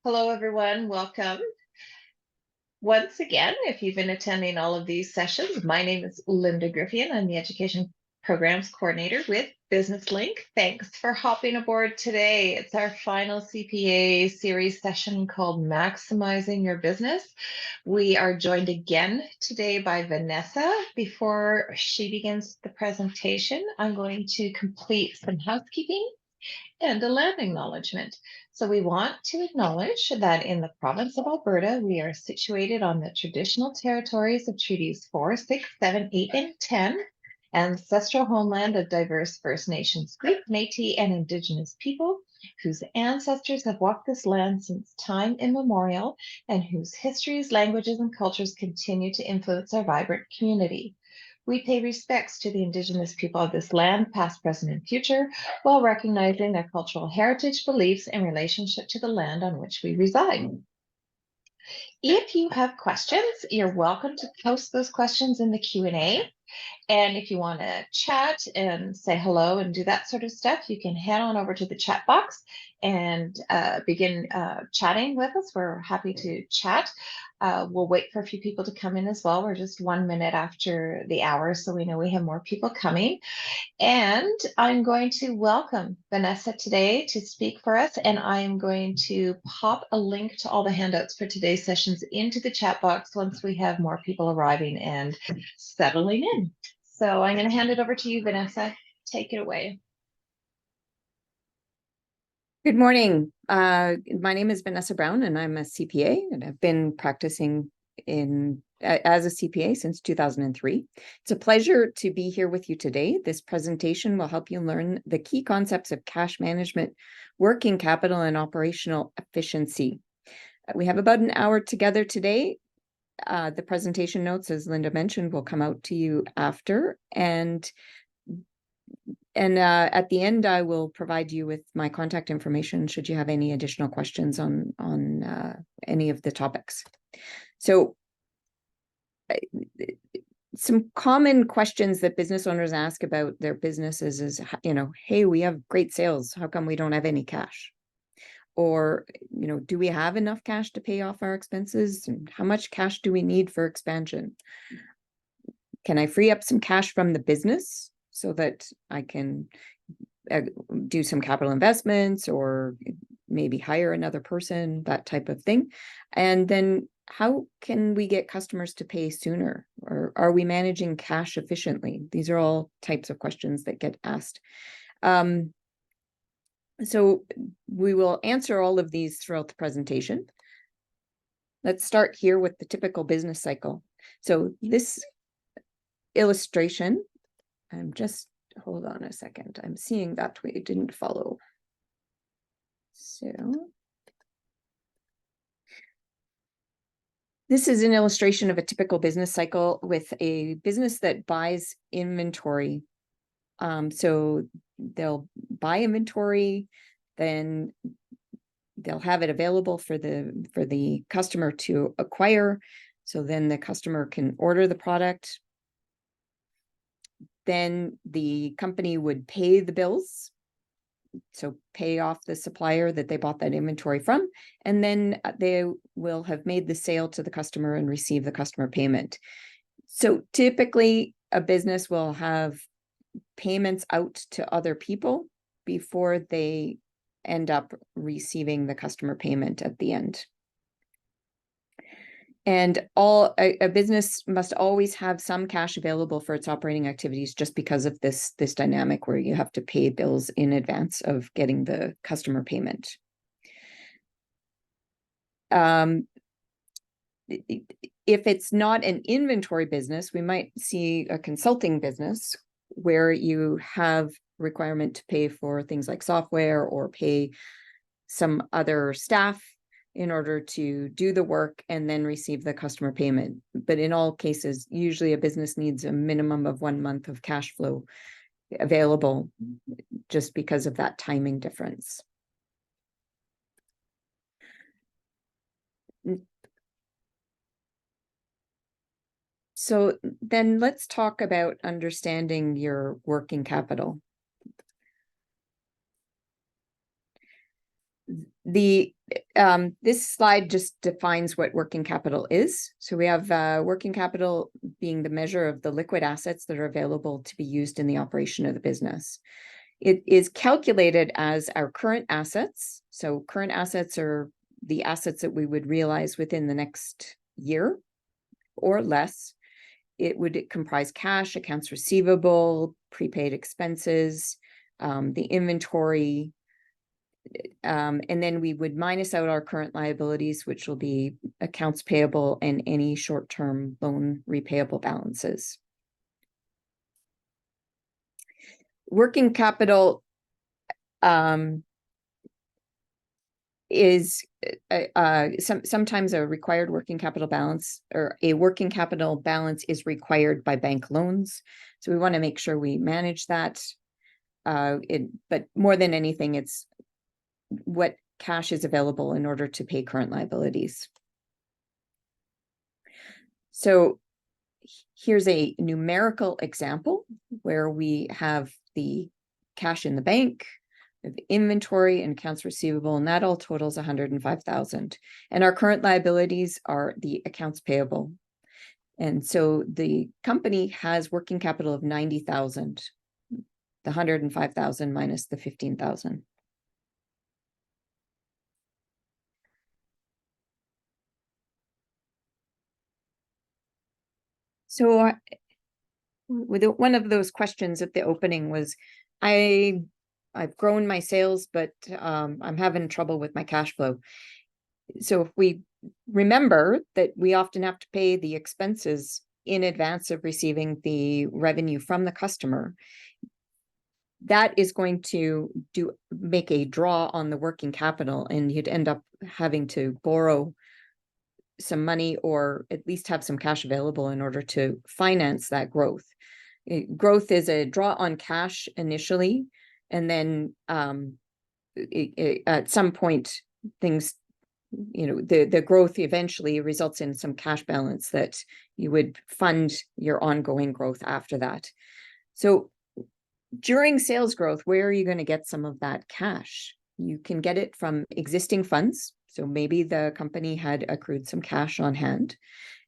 Hello, everyone. Welcome. Once again, if you've been attending all of these sessions, my name is Linda Griffin. I'm the Education Programs Coordinator with Business Link. Thanks for hopping aboard today. It's our final CPA series session called Maximizing Your Business. We are joined again today by Vanessa. Before she begins the presentation, I'm going to complete some housekeeping and a land acknowledgement. So we want to acknowledge that in the province of Alberta, we are situated on the traditional territories of Treaties 4, 6, 7, 8, and 10, ancestral homeland of diverse First Nations groups, Métis, and Indigenous people, whose ancestors have walked this land since time immemorial, and whose histories, languages, and cultures continue to influence our vibrant community. We pay respects to the Indigenous people of this land, past, present, and future, while recognizing their cultural heritage, beliefs, and relationship to the land on which we reside. If you have questions, you're welcome to post those questions in the Q&A. And if you want to chat and say hello and do that sort of stuff, you can head on over to the chat box and begin chatting with us. We're happy to chat. We'll wait for a few people to come in as well. We're just 1 minute after the hour, so we know we have more people coming. And I'm going to welcome Vanessa today to speak for us. And I'm going to pop a link to all the handouts for today's sessions into the chat box once we have more people arriving and settling in. So I'm going to hand it over to you, Vanessa. Take it away. Good morning. My name is Vanessa Brown, and I'm a CPA, and I've been practicing as a CPA since 2003. It's a pleasure to be here with you today. This presentation will help you learn the key concepts of cash management, working capital, and operational efficiency. We have about an hour together today. The presentation notes, as Linda mentioned, will come out to you after, and at the end, I will provide you with my contact information should you have any additional questions on any of the topics. So some common questions that business owners ask about their businesses is, hey, we have great sales. How come we don't have any cash? Or, do we have enough cash to pay off our expenses? And how much cash do we need for expansion? Can I free up some cash from the business so that I can do some capital investments or maybe hire another person, that type of thing? And then how can we get customers to pay sooner? Or are we managing cash efficiently? These are all types of questions that get asked. So we will answer all of these throughout the presentation. Let's start here with the typical business cycle. So this illustration, hold on a second. I'm seeing that we didn't follow. So this is an illustration of a typical business cycle with a business that buys inventory. So they'll buy inventory, then they'll have it available for the customer to acquire. So then the customer can order the product. Then the company would pay the bills, so pay off the supplier that they bought that inventory from, and then they will have made the sale to the customer and receive the customer payment. So typically a business will have payments out to other people before they end up receiving the customer payment at the end. And a business must always have some cash available for its operating activities, just because of this dynamic where you have to pay bills in advance of getting the customer payment. If it's not an inventory business, we might see a consulting business where you have requirement to pay for things like software or pay some other staff in order to do the work and then receive the customer payment. But in all cases, usually a business needs a minimum of 1 month of cash flow available just because of that timing difference. So then let's talk about understanding your working capital. This slide just defines what working capital is. So we have working capital being the measure of the liquid assets that are available to be used in the operation of the business. It is calculated as our current assets. So current assets are the assets that we would realize within the next year or less. It would comprise cash, accounts receivable, prepaid expenses, the inventory, and then we would minus out our current liabilities, which will be accounts payable and any short-term loan repayable balances. Working capital is sometimes a required working capital balance, or a working capital balance is required by bank loans. So we want to make sure we manage that. But more than anything, it's what cash is available in order to pay current liabilities. So here's a numerical example where we have the cash in the bank, the inventory and accounts receivable, and that all totals 105,000. And our current liabilities are the accounts payable. And so the company has working capital of 90,000, the 105,000 minus the 15,000. So with one of those questions at the opening was, I've grown my sales, but I'm having trouble with my cash flow. So if we remember that we often have to pay the expenses in advance of receiving the revenue from the customer, that is going to make a draw on the working capital, and you'd end up having to borrow some money or at least have some cash available in order to finance that growth. Growth is a draw on cash initially, and then at some point things, the growth eventually results in some cash balance that you would fund your ongoing growth after that. So during sales growth, where are you going to get some of that cash? You can get it from existing funds. So maybe the company had accrued some cash on hand.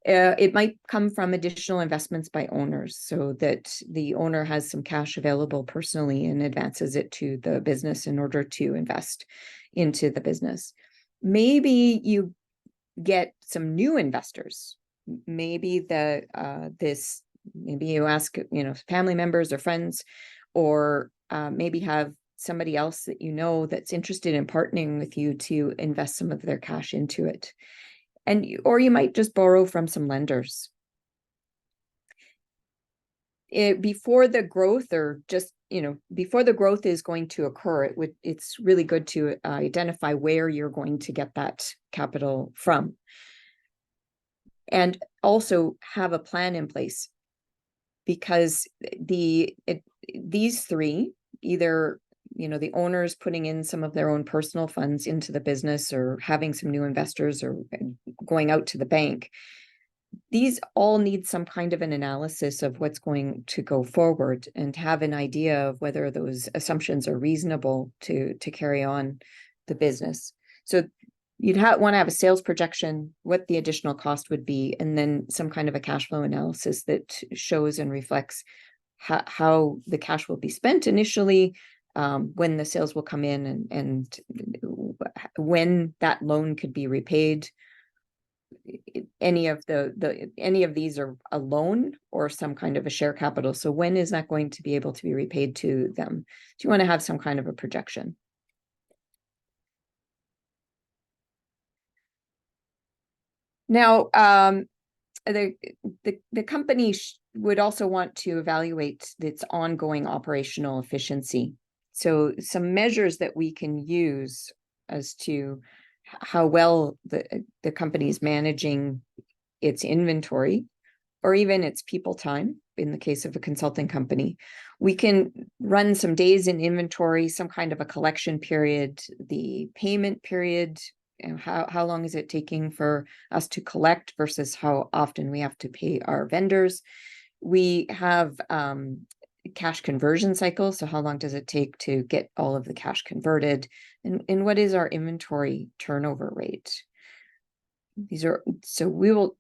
It might come from additional investments by owners, so that the owner has some cash available personally and advances it to the business in order to invest into the business. Maybe you get some new investors. Maybe maybe you ask, family members or friends, or maybe have somebody else that that's interested in partnering with you to invest some of their cash into it. Or you might just borrow from some lenders. Before the growth, or just, before the growth is going to occur, it's really good to identify where you're going to get that capital from. And also have a plan in place, because these three, either the owners putting in some of their own personal funds into the business, or having some new investors, or going out to the bank, these all need some kind of an analysis of what's going to go forward, and have an idea of whether those assumptions are reasonable to carry on the business. So you'd want to have a sales projection, what the additional cost would be, and then some kind of a cash flow analysis that shows and reflects how the cash will be spent initially, when the sales will come in, and when that loan could be repaid. Any of these are a loan or some kind of a share capital. So when is that going to be able to be repaid to them? Do you want to have some kind of a projection? Now, the company would also want to evaluate its ongoing operational efficiency. So some measures that we can use as to how well the company is managing its inventory, or even its people time, in the case of a consulting company. We can run some days in inventory, some kind of a collection period, the payment period, and how long is it taking for us to collect versus how often we have to pay our vendors. We have cash conversion cycle. So how long does it take to get all of the cash converted? And what is our inventory turnover rate? So we'll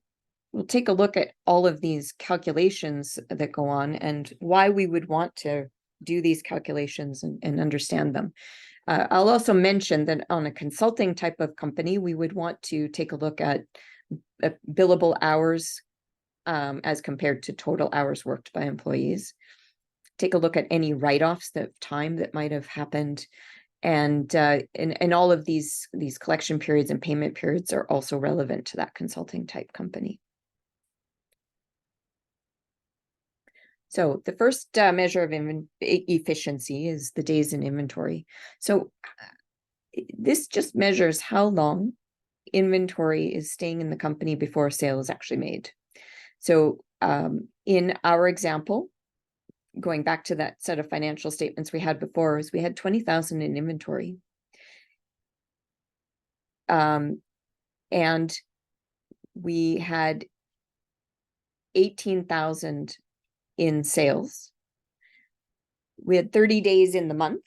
take a look at all of these calculations that go on and why we would want to do these calculations and understand them. I'll also mention that on a consulting type of company, we would want to take a look at billable hours as compared to total hours worked by employees. Take a look at any write-offs of time that might have happened. And all of these collection periods and payment periods are also relevant to that consulting type company. So the first measure of efficiency is the days in inventory. So this just measures how long inventory is staying in the company before a sale is actually made. So in our example, going back to that set of financial statements we had before, is we had 20,000 in inventory. And we had 18,000 in sales. We had 30 days in the month.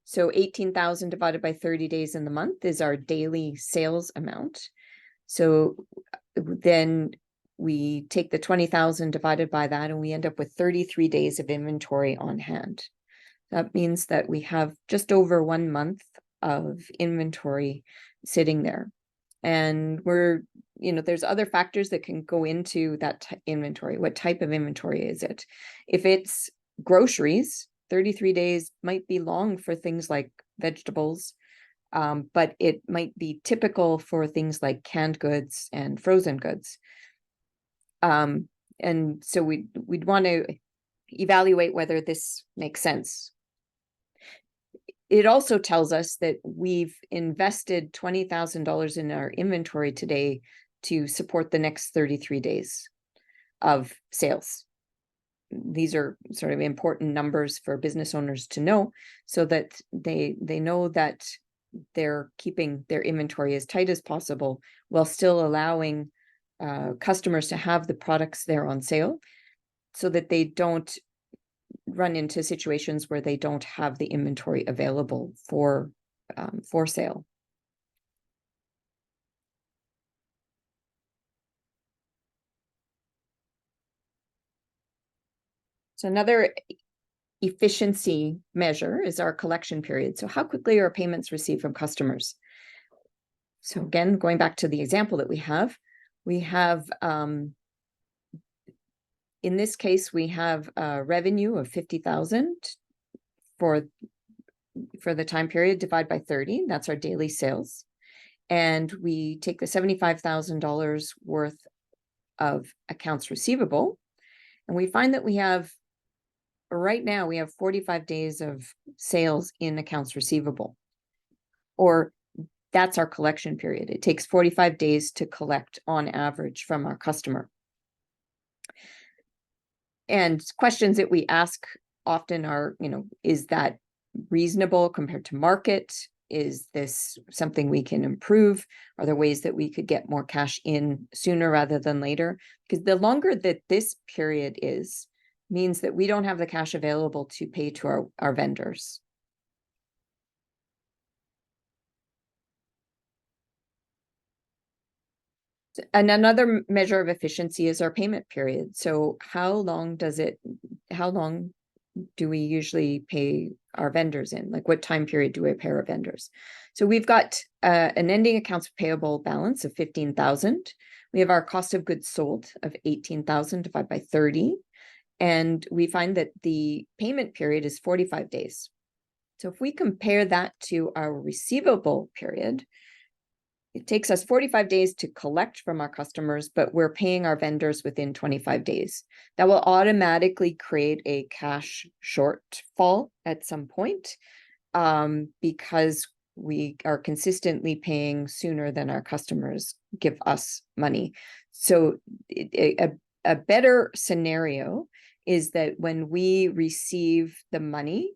So 18,000 divided by 30 days in the month is our daily sales amount. So then we take the 20,000 divided by that, and we end up with 33 days of inventory on hand. That means that we have just over 1 month of inventory sitting there. And there's other factors that can go into that inventory. What type of inventory is it? If it's groceries, 33 days might be long for things like vegetables, but it might be typical for things like canned goods and frozen goods. And so we'd want to evaluate whether this makes sense. It also tells us that we've invested $20,000 in our inventory today to support the next 33 days of sales. These are sort of important numbers for business owners to know, so that they know that they're keeping their inventory as tight as possible while still allowing customers to have the products there on sale, so that they don't run into situations where they don't have the inventory available for sale. So another efficiency measure is our collection period. So how quickly are payments received from customers? So again, going back to the example that we have in this case, we have a revenue of 50,000 for the time period, divide by 30. That's our daily sales. And we take the $75,000 worth of accounts receivable. And we find that right now we have 45 days of sales in accounts receivable, or that's our collection period. It takes 45 days to collect on average from our customer. And questions that we ask often are, is that reasonable compared to market? Is this something we can improve? Are there ways that we could get more cash in sooner rather than later? Because the longer that this period is, means that we don't have the cash available to pay to our vendors. And another measure of efficiency is our payment period. So how long do we usually pay our vendors in? Like, what time period do we pay our vendors? So we've got an ending accounts payable balance of 15,000. We have our cost of goods sold of 18,000 divided by 30. And we find that the payment period is 45 days. So if we compare that to our receivable period, it takes us 45 days to collect from our customers, but we're paying our vendors within 25 days. That will automatically create a cash shortfall at some point, because we are consistently paying sooner than our customers give us money. So a better scenario is that when we receive the money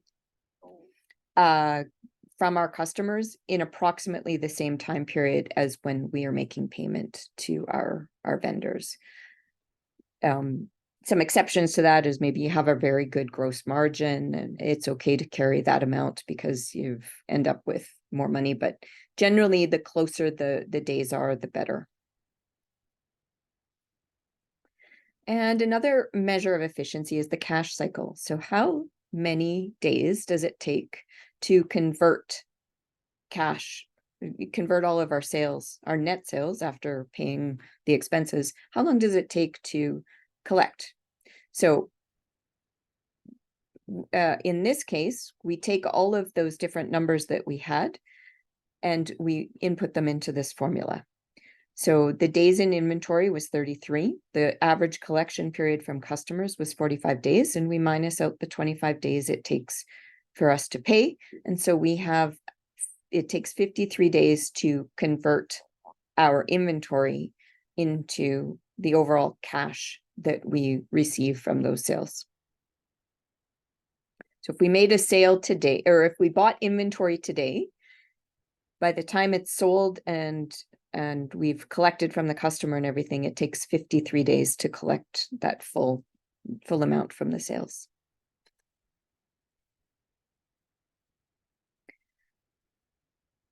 from our customers in approximately the same time period as when we are making payment to our vendors. Some exceptions to that is maybe you have a very good gross margin and it's okay to carry that amount because you end up with more money. But generally, the closer the days are, the better. And another measure of efficiency is the cash cycle. So how many days does it take to convert cash, convert all of our sales, our net sales after paying the expenses? How long does it take to collect? So in this case, we take all of those different numbers that we had and we input them into this formula. So the days in inventory was 33. The average collection period from customers was 45 days, and we minus out the 25 days it takes for us to pay. And so we have, it takes 53 days to convert our inventory into the overall cash that we receive from those sales. So if we made a sale today, or if we bought inventory today, by the time it's sold and we've collected from the customer and everything, it takes 53 days to collect that full amount from the sales.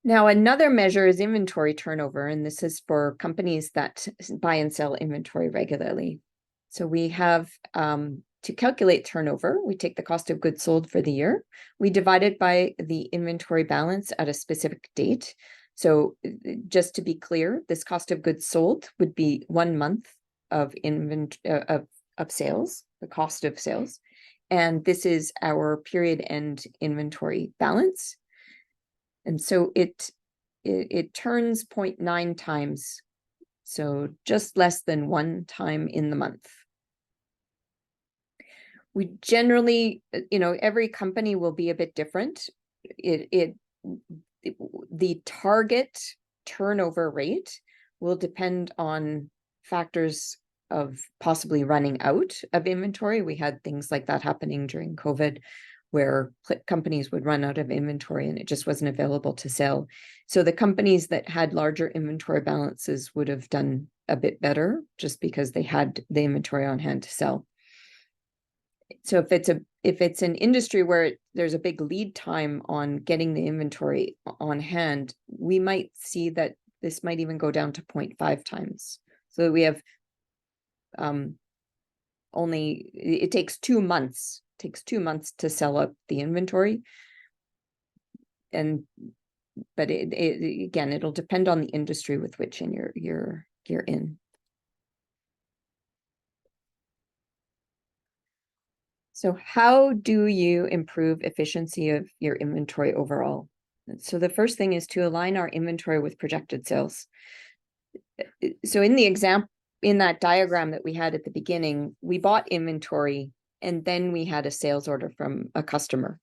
Now, another measure is inventory turnover, and this is for companies that buy and sell inventory regularly. So we have, to calculate turnover, we take the cost of goods sold for the year. We divide it by the inventory balance at a specific date. So just to be clear, this cost of goods sold would be 1 month of of sales, the cost of sales. And this is our period end inventory balance. And so it turns 0.9 times, so just less than 1 time in the month. We generally, every company will be a bit different. The target turnover rate will depend on factors of possibly running out of inventory. We had things like that happening during COVID, where companies would run out of inventory and it just wasn't available to sell. So the companies that had larger inventory balances would have done a bit better just because they had the inventory on hand to sell. So if it's an industry where there's a big lead time on getting the inventory on hand, we might see that this might even go down to 0.5 times. So we have only, it takes 2 months. It takes 2 months to sell up the inventory. But again, it'll depend on the industry with which you're in. So how do you improve efficiency of your inventory overall? So the first thing is to align our inventory with projected sales. So in the example, in that diagram that we had at the beginning, we bought inventory and then we had a sales order from a customer.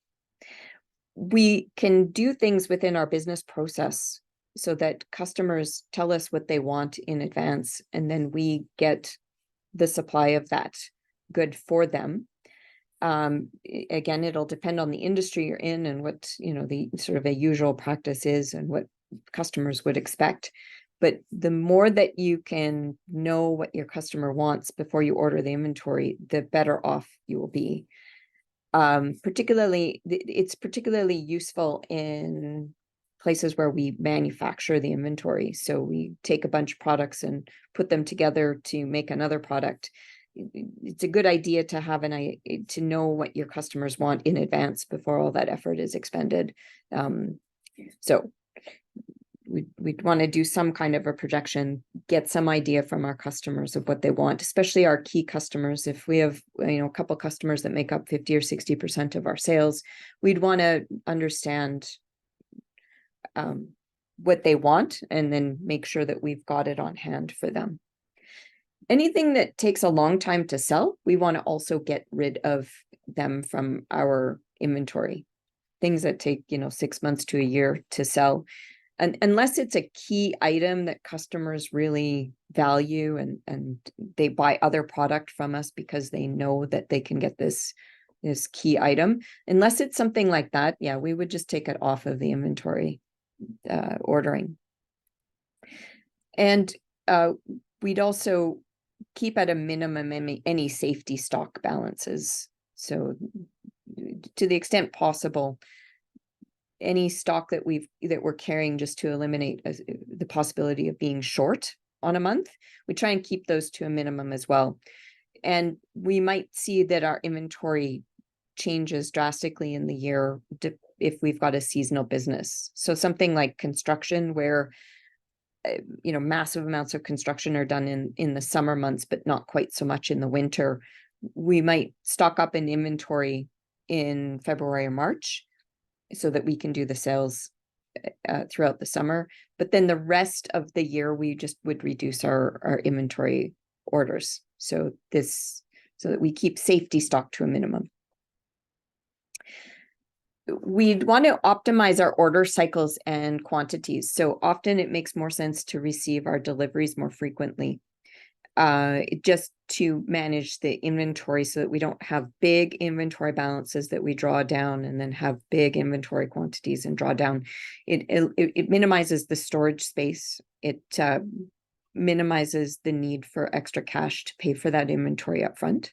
We can do things within our business process so that customers tell us what they want in advance, and then we get the supply of that good for them. Again, it'll depend on the industry you're in and what, the sort of a usual practice is and what customers would expect. But the more that you can know what your customer wants before you order the inventory, the better off you will be. It's particularly useful in places where we manufacture the inventory. So we take a bunch of products and put them together to make another product. It's a good idea to have to know what your customers want in advance before all that effort is expended. So we'd want to do some kind of a projection, get some idea from our customers of what they want, especially our key customers. If we have, a couple customers that make up 50 or 60% of our sales, we'd want to understand what they want and then make sure that we've got it on hand for them. Anything that takes a long time to sell, we want to also get rid of them from our inventory. Things that take, 6 months to a year to sell. And unless it's a key item that customers really value and they buy other product from us because they know that they can get this key item, unless it's something like that, yeah, we would just take it off of the inventory ordering. And we'd also keep at a minimum any safety stock balances. So to the extent possible, any stock that we're carrying, just to eliminate the possibility of being short on a month, we try and keep those to a minimum as well. And we might see that our inventory changes drastically in the year if we've got a seasonal business. So something like construction, where massive amounts of construction are done in the summer months, but not quite so much in the winter. We might stock up in inventory in February or March so that we can do the sales throughout the summer. But then the rest of the year, we just would reduce our inventory orders. So that we keep safety stock to a minimum. We'd want to optimize our order cycles and quantities. So often it makes more sense to receive our deliveries more frequently, just to manage the inventory so that we don't have big inventory balances that we draw down and then have big inventory quantities and draw down. It minimizes the storage space. It minimizes the need for extra cash to pay for that inventory up front.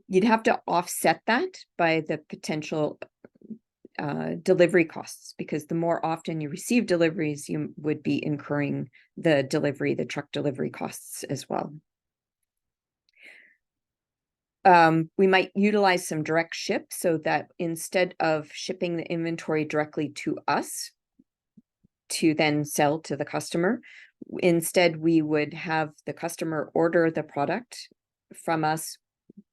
You'd have to offset that by the potential delivery costs, because the more often you receive deliveries, you would be incurring the truck delivery costs as well. We might utilize some direct ship, so that instead of shipping the inventory directly to us to then sell to the customer, instead we would have the customer order the product from us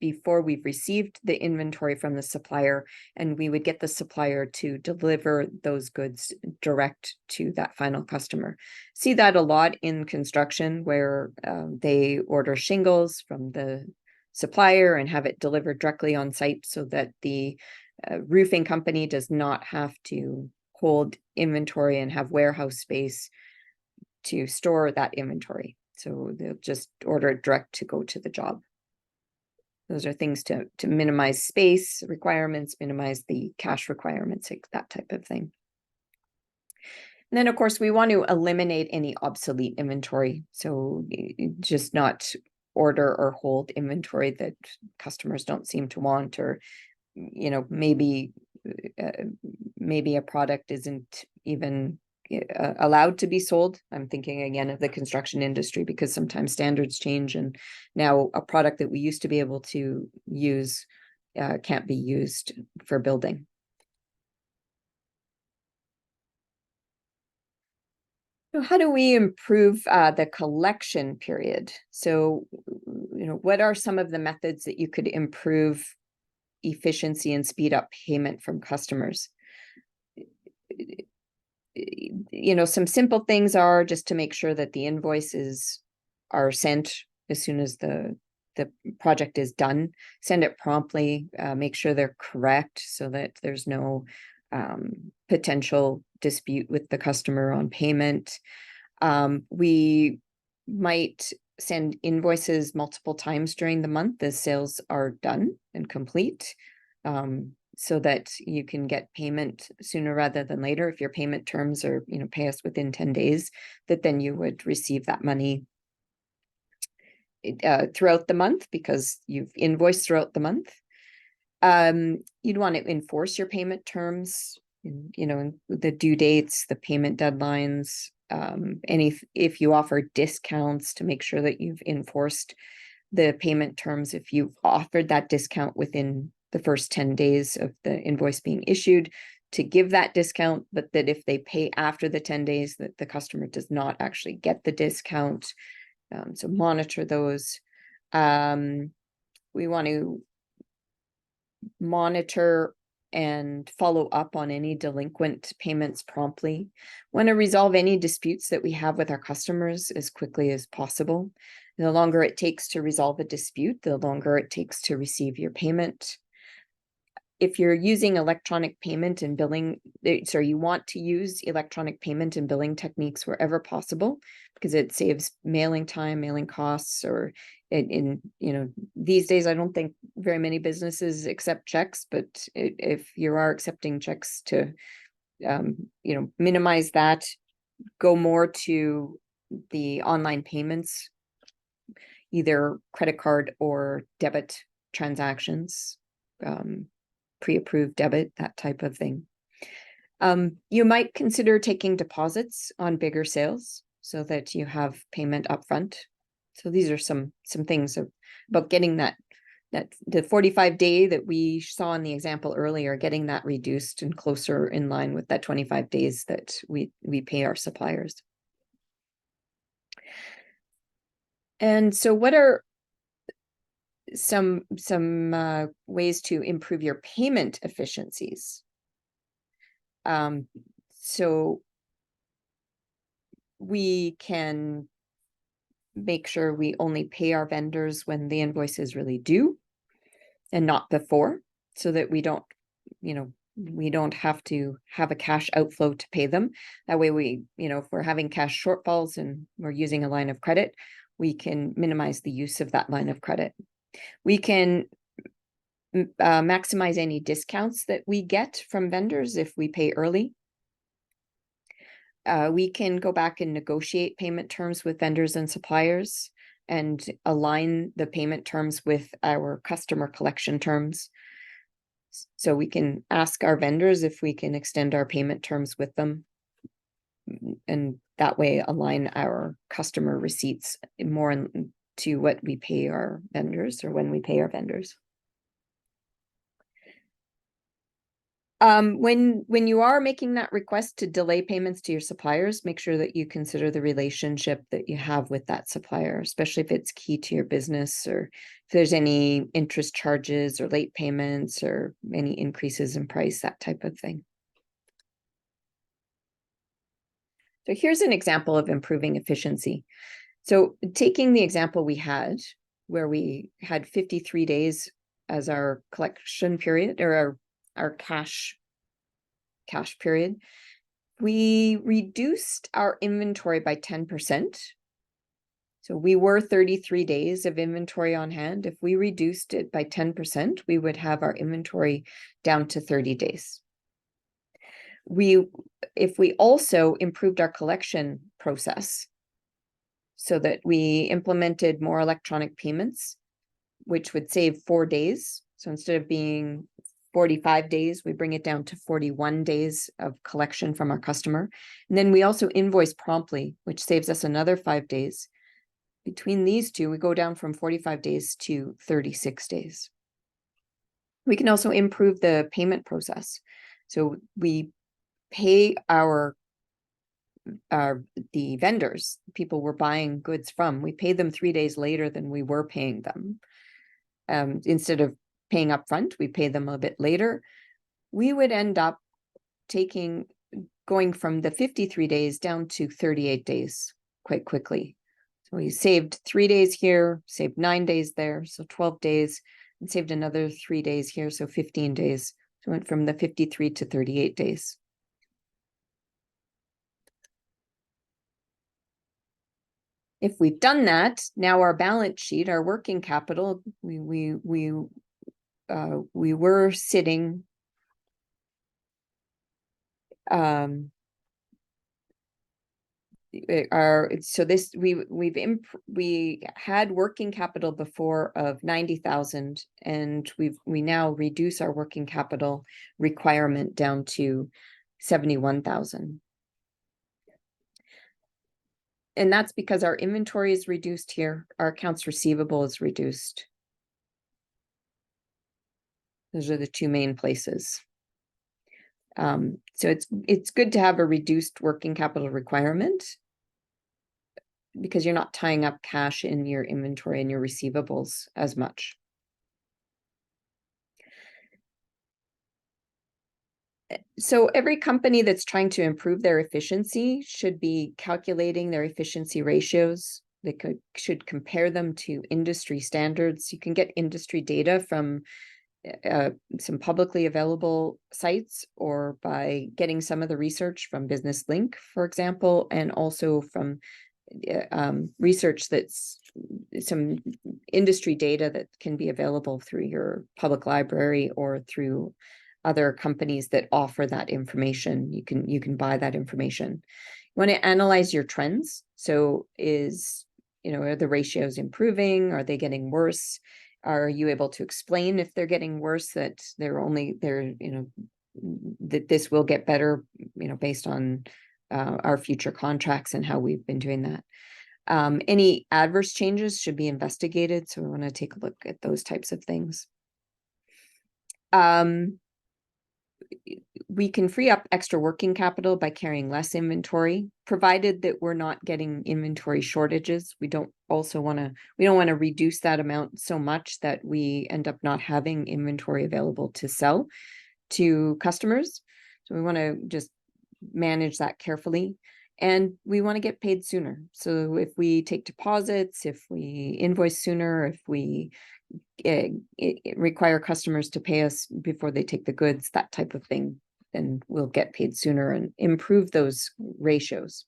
before we've received the inventory from the supplier, and we would get the supplier to deliver those goods direct to that final customer. See that a lot in construction, where they order shingles from the supplier and have it delivered directly on site, so that the roofing company does not have to hold inventory and have warehouse space to store that inventory. So they'll just order it direct to go to the job. Those are things to minimize space requirements, minimize the cash requirements, like that type of thing. And then, of course, we want to eliminate any obsolete inventory. So just not order or hold inventory that customers don't seem to want, or maybe a product isn't even allowed to be sold. I'm thinking again of the construction industry, because sometimes standards change, and now a product that we used to be able to use can't be used for building. So how do we improve the collection period? So, what are some of the methods that you could improve efficiency and speed up payment from customers? Some simple things are just to make sure that the invoices are sent as soon as the project is done. Send it promptly, make sure they're correct, so that there's no potential dispute with the customer on payment. We might send invoices multiple times during the month as sales are done and complete, so that you can get payment sooner rather than later. If your payment terms are, pay us within 10 days, that then you would receive that money throughout the month, because you've invoiced throughout the month. You'd want to enforce your payment terms, the due dates, the payment deadlines, if you offer discounts, to make sure that you've enforced the payment terms. If you've offered that discount within the first 10 days of the invoice being issued, to give that discount, but that if they pay after the 10 days, that the customer does not actually get the discount. So monitor those. We want to monitor and follow up on any delinquent payments promptly. Want to resolve any disputes that we have with our customers as quickly as possible. The longer it takes to resolve a dispute, the longer it takes to receive your payment. If you're using electronic payment and billing, you want to use electronic payment and billing techniques wherever possible, because it saves mailing time, mailing costs, or these days, I don't think very many businesses accept checks, but if you are accepting checks, to, minimize that, go more to the online payments either credit card or debit transactions, pre-approved debit, that type of thing. You might consider taking deposits on bigger sales so that you have payment upfront. So these are some things about getting that the 45-day that we saw in the example earlier, getting that reduced and closer in line with that 25 days that we pay our suppliers. And so what are some ways to improve your payment efficiencies? So we can make sure we only pay our vendors when the invoice is really due and not before, so that we don't, we don't have to have a cash outflow to pay them. That way we, if we're having cash shortfalls and we're using a line of credit, we can minimize the use of that line of credit. We can maximize any discounts that we get from vendors if we pay early. We can go back and negotiate payment terms with vendors and suppliers and align the payment terms with our customer collection terms. So we can ask our vendors if we can extend our payment terms with them, and that way align our customer receipts more to what we pay our vendors, or when we pay our vendors. When you are making that request to delay payments to your suppliers, make sure that you consider the relationship that you have with that supplier, especially if it's key to your business, or if there's any interest charges or late payments or any increases in price, that type of thing. So here's an example of improving efficiency. So taking the example we had, where we had 53 days as our collection period, or our cash period, we reduced our inventory by 10%. So we were 33 days of inventory on hand. If we reduced it by 10%, we would have our inventory down to 30 days. If we also improved our collection process so that we implemented more electronic payments, which would save 4 days. So instead of being 45 days, we bring it down to 41 days of collection from our customer. And then we also invoice promptly, which saves us another 5 days. Between these two, we go down from 45 days to 36 days. We can also improve the payment process. So we pay the vendors, people we're buying goods from, we pay them 3 days later than we were paying them. Instead of paying up front, we pay them a bit later. We would end up going from the 53 days down to 38 days quite quickly. So we saved 3 days here, saved 9 days there, so 12 days, and saved another 3 days here, so 15 days. So went from the 53 to 38 days. If we've done that, now our balance sheet, our working capital, we were sitting we had working capital before of 90,000, and we now reduce our working capital requirement down to 71,000. And that's because our inventory is reduced here, our accounts receivable is reduced. Those are the two main places. So it's good to have a reduced working capital requirement, because you're not tying up cash in your inventory and your receivables as much. So every company that's trying to improve their efficiency should be calculating their efficiency ratios. They should compare them to industry standards. You can get industry data from some publicly available sites, or by getting some of the research from Business Link, for example, and also from research that's some industry data that can be available through your public library or through other companies that offer that information. You can buy that information. You want to analyze your trends. So is are the ratios improving? Are they getting worse? Are you able to explain if they're getting worse, that that this will get better, based on our future contracts and how we've been doing that? Any adverse changes should be investigated. So we want to take a look at those types of things. We can free up extra working capital by carrying less inventory, provided that we're not getting inventory shortages. We don't want to reduce that amount so much that we end up not having inventory available to sell to customers. So we want to just manage that carefully. And we want to get paid sooner. So if we take deposits, if we invoice sooner, if we require customers to pay us before they take the goods, that type of thing, then we'll get paid sooner and improve those ratios.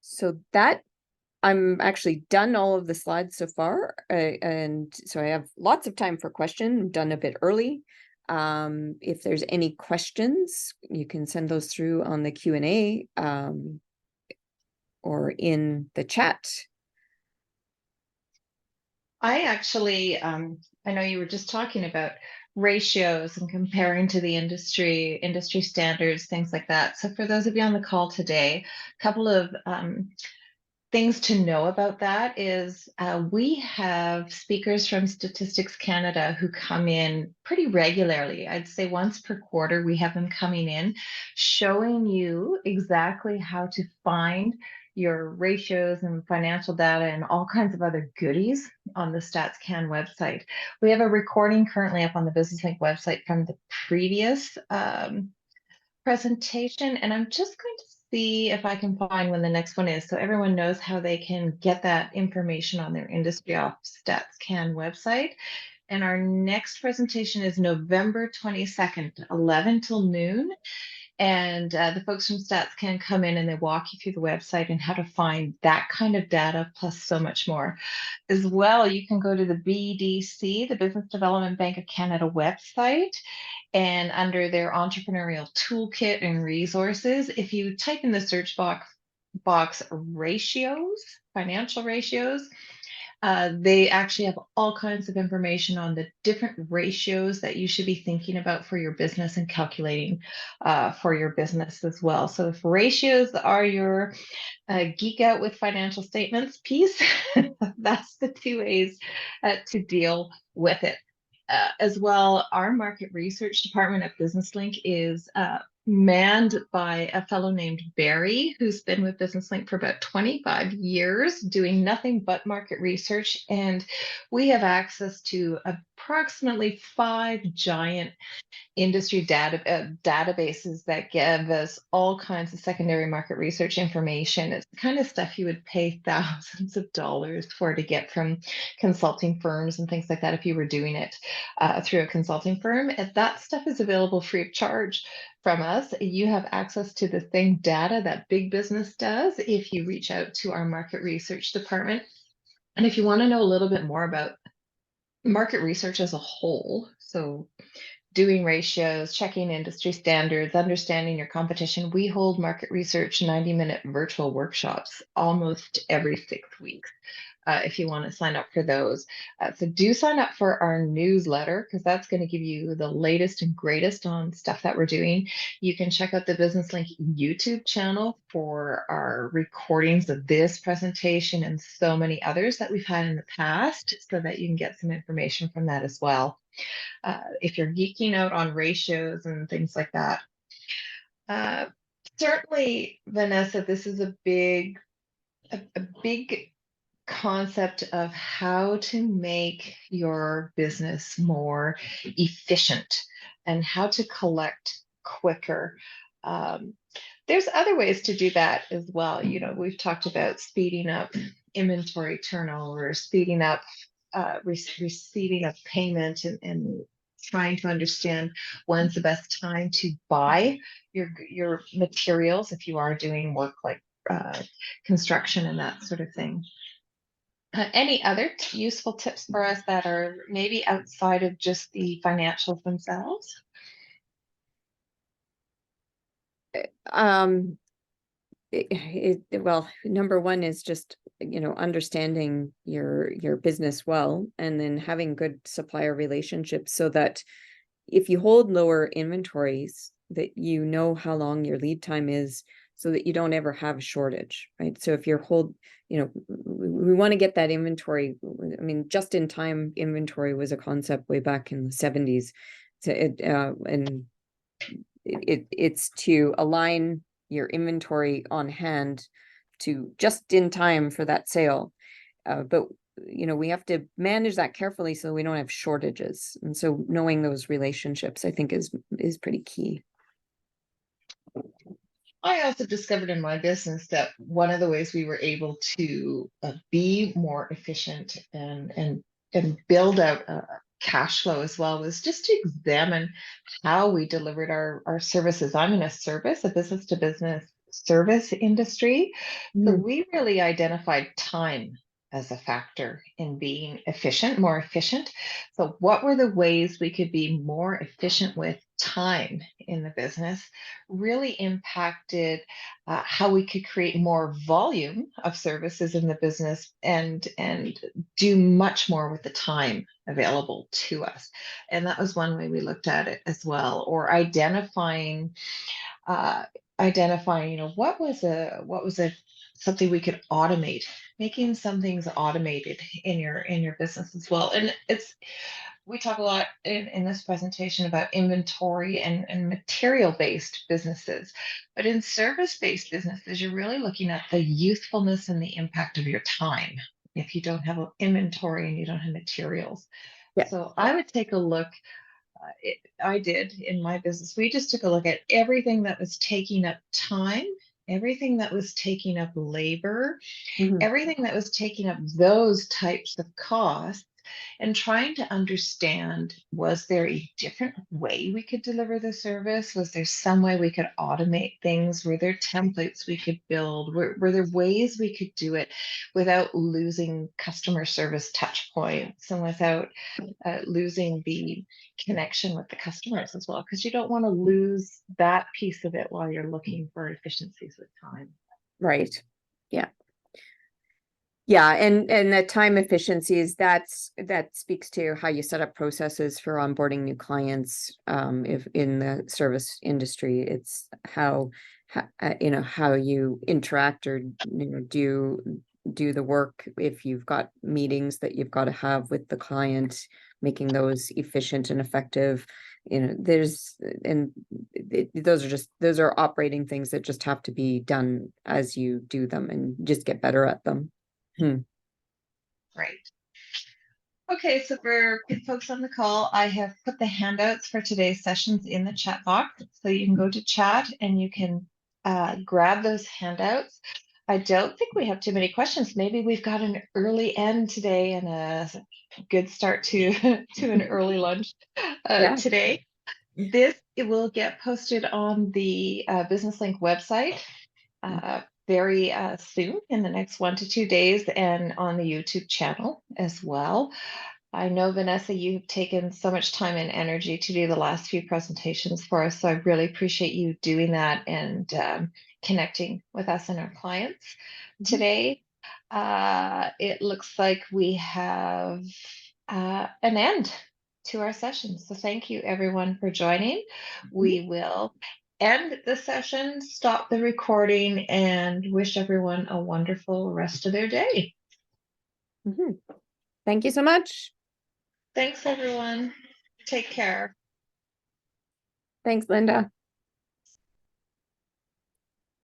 So that I'm actually done all of the slides so far. And so I have lots of time for questions. I'm done a bit early. If there's any questions, you can send those through on the Q&A or in the chat. I actually, I know you were just talking about ratios and comparing to the industry standards, things like that. So for those of you on the call today, a couple of things to know about that is we have speakers from Statistics Canada who come in pretty regularly. I'd say once per quarter, we have them coming in, showing you exactly how to find your ratios and financial data and all kinds of other goodies on the StatsCan website. We have a recording currently up on the Business Link website from the previous presentation, and I'm just going to see if I can find when the next one is, so everyone knows how they can get that information on their Industry Off StatsCan website. And our next presentation is November 22nd, 11 till noon. And the folks from StatsCan come in and they walk you through the website and how to find that kind of data, plus so much more. As well, you can go to the BDC, the Business Development Bank of Canada website, and under their entrepreneurial toolkit and resources, if you type in the search box ratios, financial ratios, they actually have all kinds of information on the different ratios that you should be thinking about for your business and calculating for your business as well. So if ratios are your geek out with financial statements piece, that's the two ways to deal with it. As well, our market research department at BusinessLink is manned by a fellow named Barry, who's been with BusinessLink for about 25 years, doing nothing but market research. And we have access to approximately 5 giant industry databases that give us all kinds of secondary market research information. It's the kind of stuff you would pay thousands of dollars for to get from consulting firms and things like that if you were doing it through a consulting firm. And that stuff is available free of charge from us. You have access to the same data that big business does if you reach out to our market research department. And if you want to know a little bit more about market research as a whole, so doing ratios, checking industry standards, understanding your competition, we hold market research 90-minute virtual workshops almost every 6 weeks. If you want to sign up for those. So do sign up for our newsletter, because that's going to give you the latest and greatest on stuff that we're doing. You can check out the Business Link YouTube channel for our recordings of this presentation and so many others that we've had in the past, so that you can get some information from that as well. If you're geeking out on ratios and things like that. Certainly, Vanessa, this is a big concept of how to make your business more efficient and how to collect quicker. There's other ways to do that as well. We've talked about speeding up inventory turnover, speeding up receiving of payment, and trying to understand when's the best time to buy your materials if you are doing work like construction and that sort of thing. Any other useful tips for us that are maybe outside of just the financials themselves? well, number one is just, understanding your business well, and then having good supplier relationships so that if you hold lower inventories, that you know how long your lead time is, so that you don't ever have a shortage, right? So if you're we want to get that inventory. I mean, just in time inventory was a concept way back in the 70s. It's to align your inventory on hand to just in time for that sale. But we have to manage that carefully so we don't have shortages. And so knowing those relationships, I think, is pretty key. I also discovered in my business that one of the ways we were able to be more efficient and build out cash flow as well was just to examine how we delivered our services. I'm in a business to business service industry. So Mm. we really identified time as a factor in being efficient, more efficient. So what were the ways we could be more efficient with time in the business really impacted how we could create more volume of services in the business and do much more with the time available to us. And that was one way we looked at it as well. Or uh, identifying, what was a something we could automate, making some things automated in your business as well. And we talk a lot in this presentation about inventory and material based businesses. But in service based businesses, you're really looking at the usefulness and the impact of your time if you don't have inventory and you don't have materials. Yeah. So I would take a look. I did in my business. We just took a look at everything that was taking up time, everything that was taking up labor, Mhm. everything that was taking up those types of costs, and trying to understand, was there a different way we could deliver the service? Was there some way we could automate things? Were there templates we could build? Were there ways we could do it without losing customer service touch points and without losing the connection with the customers as well? Because you don't want to lose that piece of it while you're looking for efficiencies with time. Right. Yeah. Yeah, and the time efficiencies, that speaks to how you set up processes for onboarding new clients. If in the service industry, it's how you interact or do the work. If you've got meetings that you've got to have with the client, making those efficient and effective. Those are operating things that just have to be done as you do them and just get better at them. Right. Okay, so for folks on the call, I have put the handouts for today's sessions in the chat box. So you can go to chat and you can grab those handouts. I don't think we have too many questions. Maybe we've got an early end today and a good start to to an early lunch Yeah. today. It will get posted on the Business Link website very soon in the next 1 to 2 days and on the YouTube channel as well. I know, Vanessa, you've taken so much time and energy to do the last few presentations for us. So I really appreciate you doing that and connecting with us and our clients today. It looks like we have an end to our session. So thank you, everyone, for joining. We will end the session, stop the recording, and wish everyone a wonderful rest of their day. Mhm. Thank you so much. Thanks, everyone. Take care. Thanks, Linda.